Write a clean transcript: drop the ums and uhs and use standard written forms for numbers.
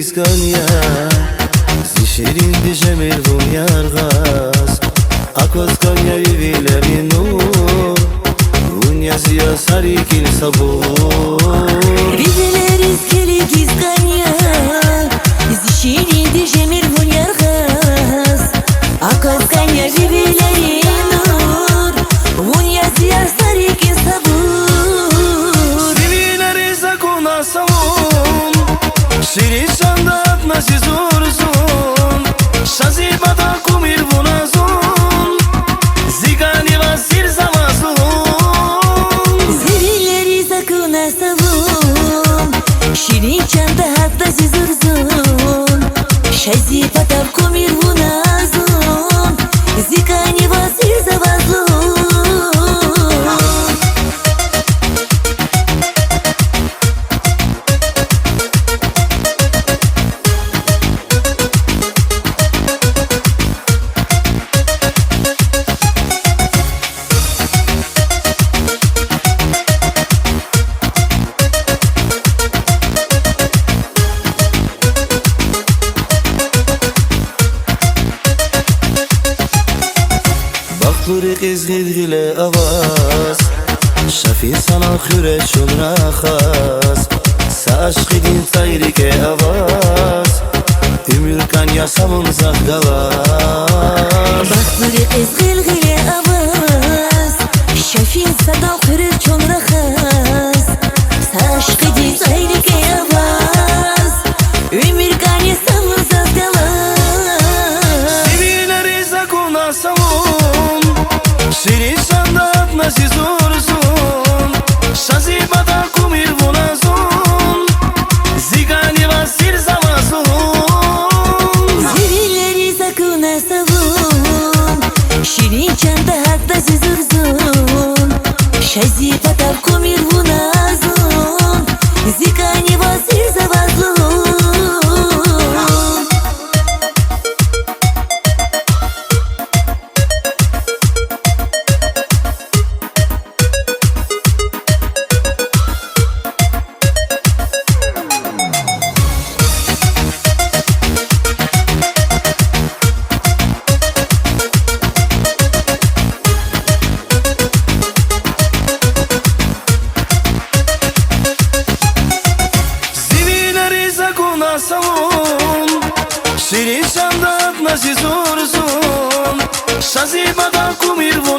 gizgania Zişirin dijemir vun yargas Akoskanya vivilerinu Vun yazıya sarikil sabur Vivileriz keli gizgania Zişirin dijemir vun yargas Akoskanya vivilerinu Vun yazıya sarikil sabur Vivileriz akuna savun Şirin şandat nasi zorzun Şazibada kumir vunazun Zigani vasir zamazun Zirilleri sakuna savun Şirin çanda hatta zizurzun Şazi patar kumir vunazun Zikani vasir zavazun Baklırik izgilgile avaz Şafi sana küre şun rakhas Sa aşkidin tayrike avaz Ümür kan yasamın zahgavaz Bakları ezgilgile avaz Şafin sada kırır çon rakhas Saşkı diz ayrike avaz Ümür kan yasamın zahgavaz Sivileri zakuna savun Şirin şandat nasi zorzun Şazibada kumir vunazun Zigani vasir zamazun Zirilleri sakuna savun Şirin çanda hatta zizurzun Şazi patar kumir vunazun Zikani vasir zavazun savun Şirin şandat nasi zorzun Şazibada kumir vun